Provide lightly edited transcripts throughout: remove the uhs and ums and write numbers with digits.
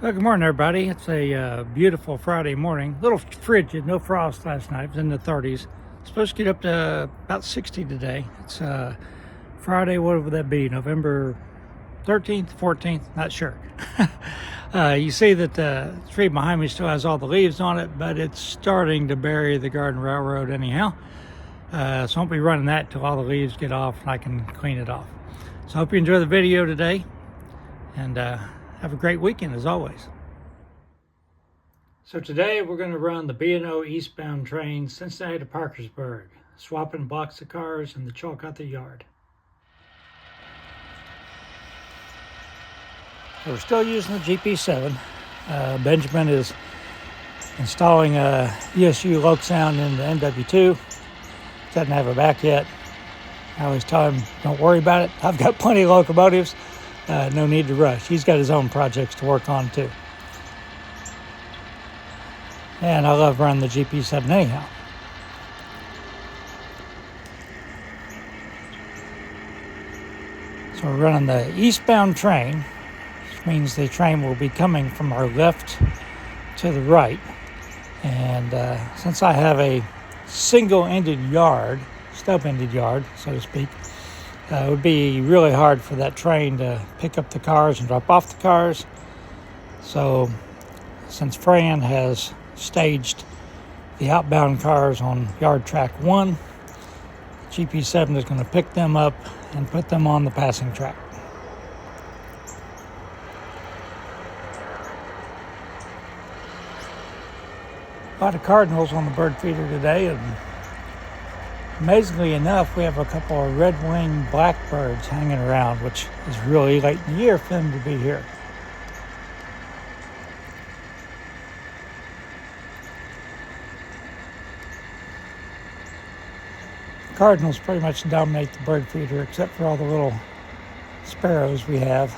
Well, good morning, everybody. It's a beautiful Friday morning. A little frigid, no frost last night. It was in the 30s. Supposed to get up to about 60 today. It's Friday, what would that be? November 13th, 14th? Not sure. You see that the tree behind me still has all the leaves on it, but it's starting to bury the garden railroad anyhow. So I won't be running that till all the leaves get off and I can clean it off. So I hope you enjoy the video today, and have a great weekend as always. So today we're going to run the B&O eastbound train Cincinnati-Parkersburg, swapping blocks of cars in the Chillicothe yard. So we're still using the GP7. Benjamin is installing a ESU loc sound in the NW2. Doesn't have it back yet. I always tell him, don't worry about it. I've got plenty of locomotives. No need to rush. He's got his own projects to work on too. And I love running the GP7 anyhow. So we're running the eastbound train, which means the train will be coming from our left to the right. And since I have a single-ended yard, stub-ended yard, so to speak, it would be really hard for that train to pick up the cars and drop off the cars. So since Fran has staged the outbound cars on yard track 1, GP7 is going to pick them up and put them on the passing track. A lot of cardinals on the bird feeder today, and amazingly enough, we have a couple of red-winged blackbirds hanging around, which is really late in the year for them to be here. Cardinals pretty much dominate the bird feeder, except for all the little sparrows we have.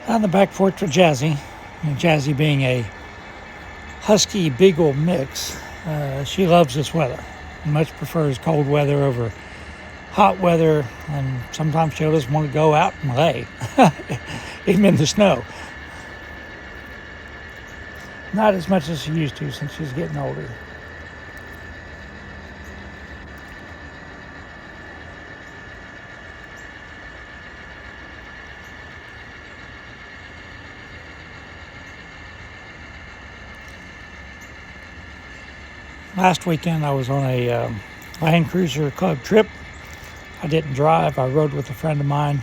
On the back porch with Jazzy, and Jazzy being a husky beagle mix, she loves this weather. Much prefers cold weather over hot weather, and sometimes she'll just want to go out and lay, even in the snow. Not as much as she used to since she's getting older. Last weekend I was on a Land Cruiser Club trip. I didn't drive, I rode with a friend of mine.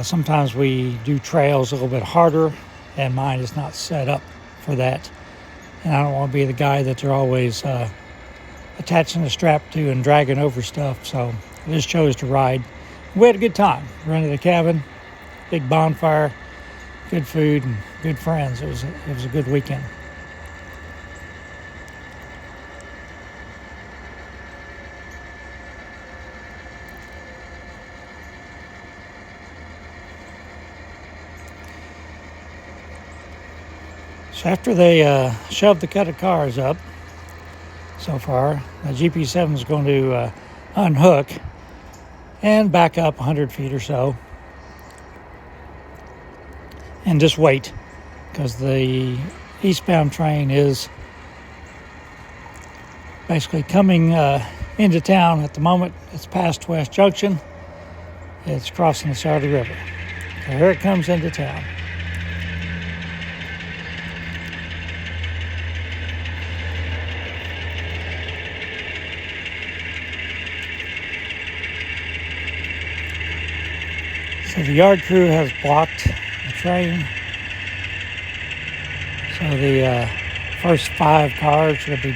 Sometimes we do trails a little bit harder, and mine is not set up for that. And I don't want to be the guy that they're always attaching a strap to and dragging over stuff, so I just chose to ride. We had a good time. Rented a cabin, big bonfire, good food, and good friends. It was a good weekend. So after they shoved the cut of cars up so far, the GP7 is going to unhook and back up 100 feet or so and just wait, because the eastbound train is basically coming into town at the moment. It's past West Junction. It's crossing the Saturday River. So here it comes into town. So the yard crew has blocked the train. So the first 5 cars will be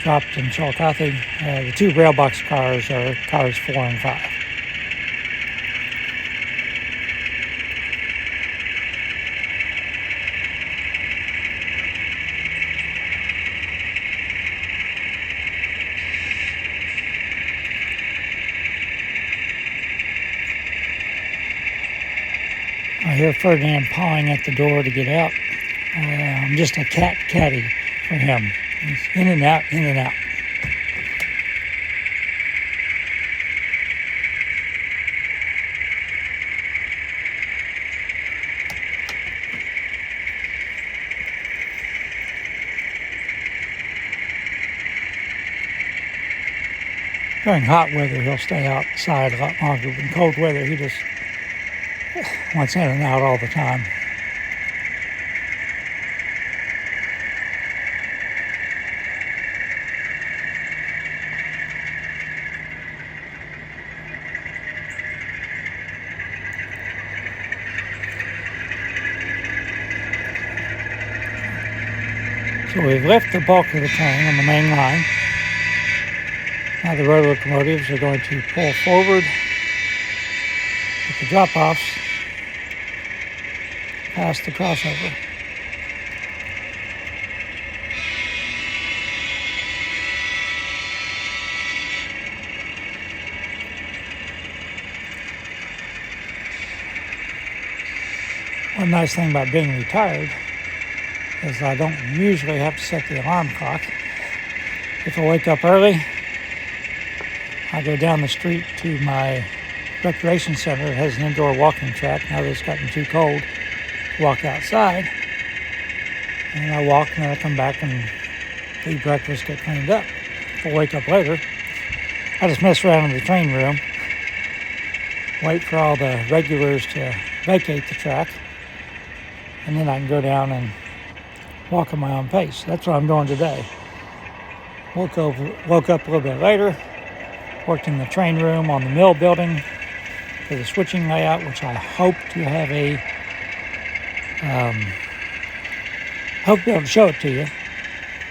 dropped in Chillicothe. The 2 rail box cars are cars 4 and 5. I hear Ferdinand pawing at the door to get out. I'm just a cat caddy for him. In and out, in and out. During hot weather, he'll stay outside a lot longer. But in cold weather, he just wants in and out all the time. So we've left the bulk of the train on the main line. Now the road locomotives are going to pull forward with the drop-offs past the crossover. One nice thing about being retired is I don't usually have to set the alarm clock. If I wake up early, I go down the street to my recreation center. It has an indoor walking track. Now that it's gotten too cold to walk outside. And I walk and then I come back and eat breakfast, get cleaned up. If I wake up later, I just mess around in the train room, wait for all the regulars to vacate the track, and then I can go down and walk at my own pace. That's what I'm doing today. Woke up a little bit later, worked in the train room on the mill building for the switching layout, which I hope to have hope to be able to show it to you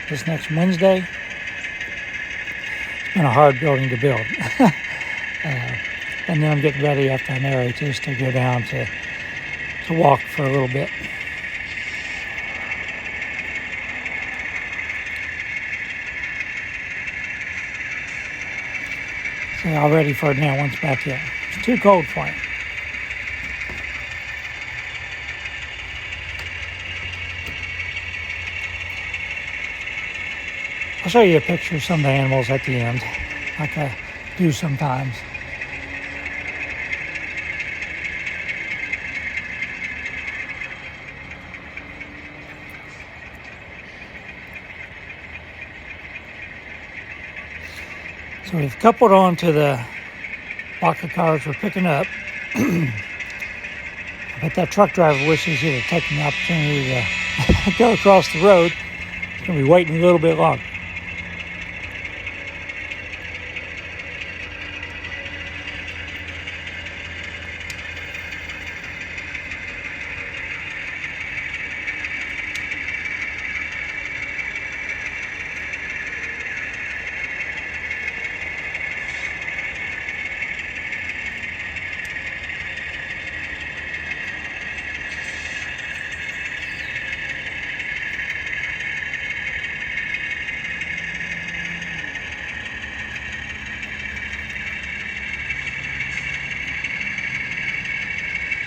this next Wednesday. It's been a hard building to build. And then I'm getting ready after I narrate this to go down to walk for a little bit. So all ready for it now once back in. It's too cold for him. I'll show you a picture of some of the animals at the end, like I do sometimes. So we've coupled on to the block of cars we're picking up. I bet that truck driver wishes he'd have taken the opportunity to go across the road. He's going to be waiting a little bit longer.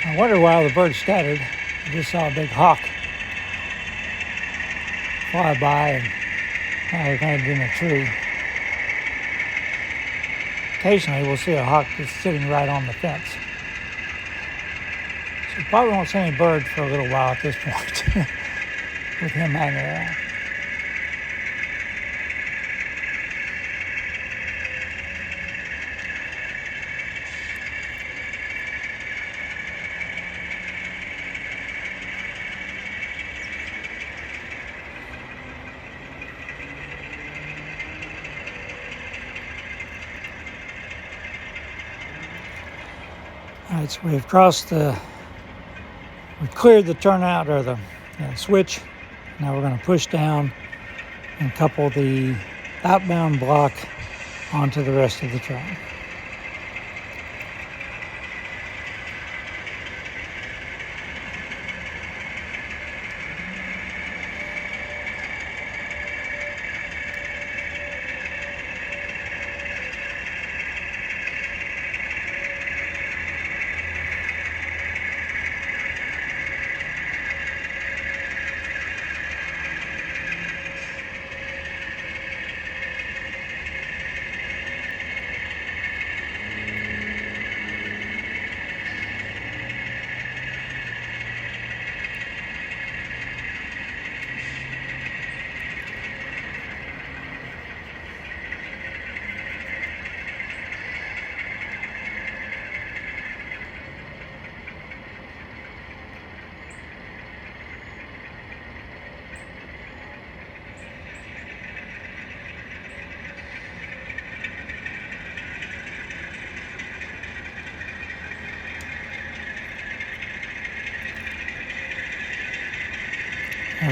I wonder why all the birds scattered. I just saw a big hawk fly by and now it landed in a tree. Occasionally we'll see a hawk that's sitting right on the fence. So probably won't see any birds for a little while at this point with him hanging around. All right, so we've cleared the turnout or the switch. Now we're going to push down and couple the outbound block onto the rest of the train.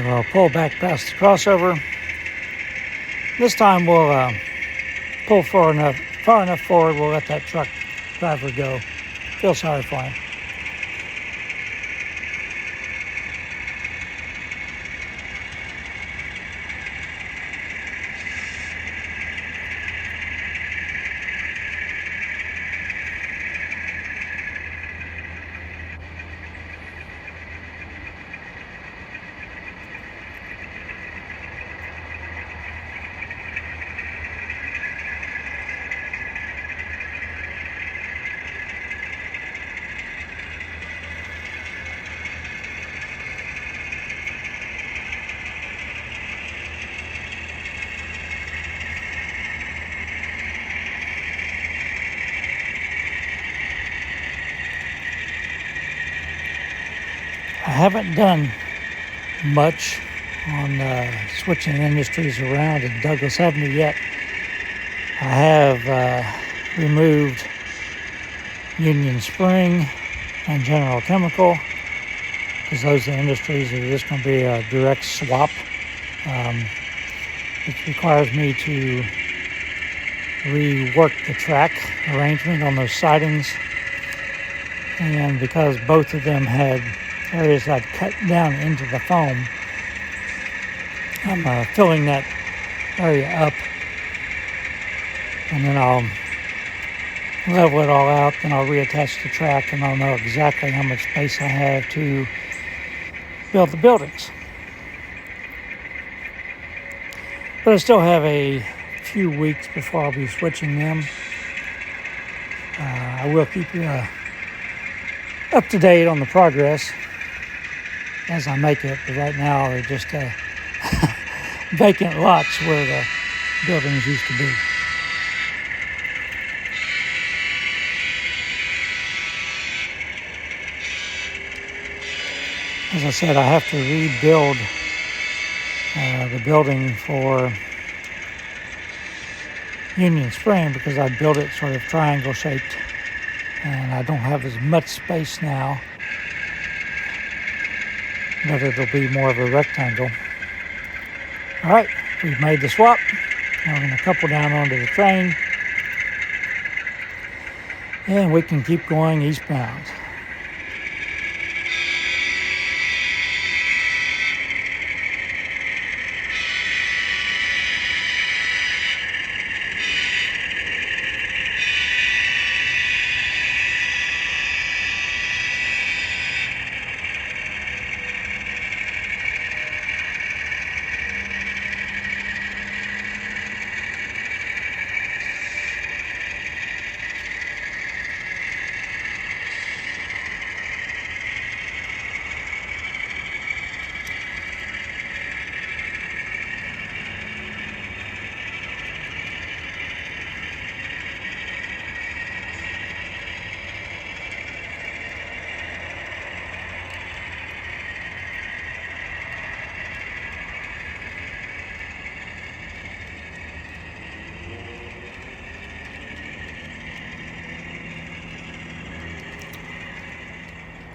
we'll pull back past the crossover. This time we'll pull far enough forward. We'll let that truck driver go. Feel sorry for him. I haven't done much on switching industries around in Douglas Avenue yet. I have removed Union Spring and General Chemical because those are industries that are just going to be a direct swap. It requires me to rework the track arrangement on those sidings, and because both of them had areas I'd cut down into the foam, I'm filling that area up, and then I'll level it all out, then I'll reattach the track, and I'll know exactly how much space I have to build the buildings. But I still have a few weeks before I'll be switching them. I will keep you up to date on the progress as I make it, but right now they're just vacant lots where the buildings used to be. As I said, I have to rebuild the building for Union Spring because I built it sort of triangle shaped, and I don't have as much space now, but it'll be more of a rectangle. All right, we've made the swap. Now we're going to couple down onto the train, and we can keep going eastbound.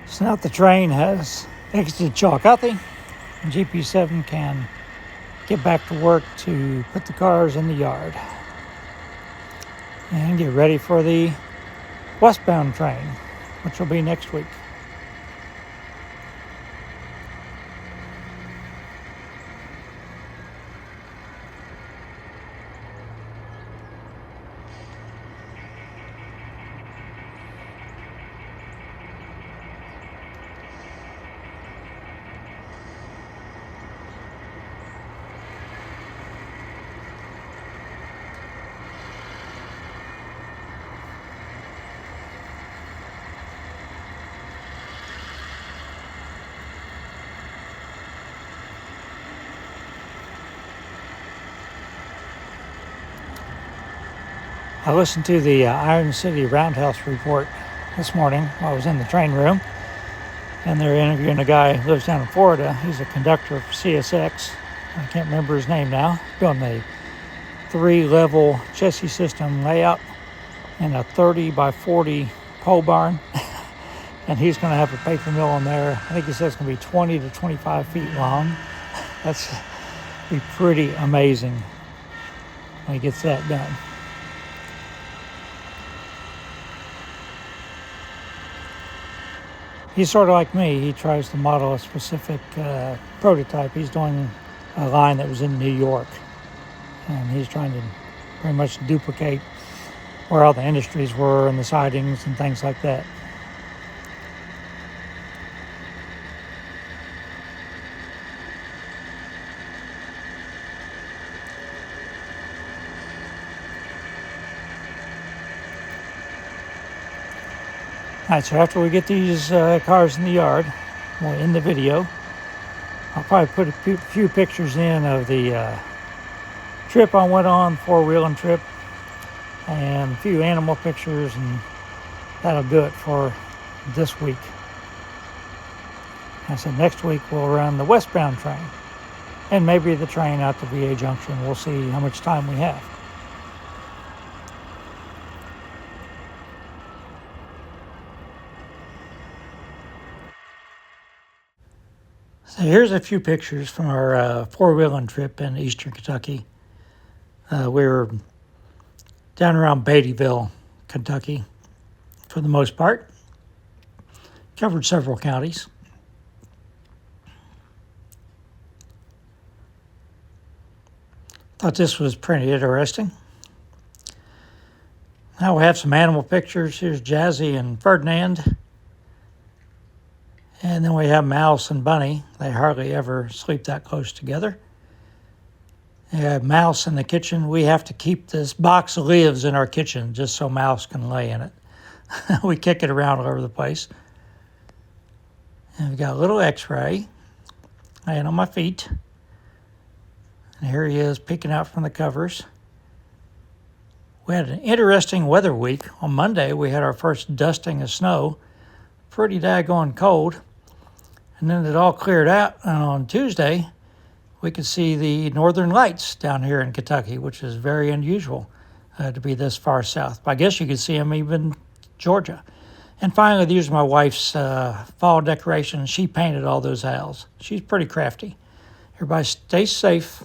So now the train has exited Chillicothe, and GP7 can get back to work to put the cars in the yard and get ready for the westbound train, which will be next week. I listened to the Iron City Roundhouse report this morning while I was in the train room, and they're interviewing a guy who lives down in Florida. He's a conductor for CSX. I can't remember his name now. Building a 3-level chassis system layout in a 30 by 40 pole barn, and he's going to have a paper mill in there. I think he says it's going to be 20 to 25 feet long. That's be pretty amazing when he gets that done. He's sort of like me. He tries to model a specific prototype. He's doing a line that was in New York, and he's trying to pretty much duplicate where all the industries were and the sidings and things like that. All right, so after we get these cars in the yard, we'll end the video. I'll probably put a few pictures in of the trip I went on, four-wheeling trip, and a few animal pictures, and that'll do it for this week. I said next week we'll run the westbound train, and maybe the train out to VA Junction. We'll see how much time we have. So here's a few pictures from our four-wheeling trip in eastern Kentucky. We were down around Beattyville, Kentucky, for the most part. Covered several counties. Thought this was pretty interesting. Now we have some animal pictures. Here's Jazzy and Ferdinand. And then we have Mouse and Bunny. They hardly ever sleep that close together. We have Mouse in the kitchen. We have to keep this box of lives in our kitchen just so Mouse can lay in it. We kick it around all over the place. And we've got a little X-ray laying on my feet. And here he is peeking out from the covers. We had an interesting weather week. On Monday, we had our first dusting of snow. Pretty daggone cold. And then it all cleared out, and on Tuesday, we could see the northern lights down here in Kentucky, which is very unusual to be this far south. But I guess you could see them even in Georgia. And finally, these are my wife's fall decorations. She painted all those owls. She's pretty crafty. Everybody stay safe.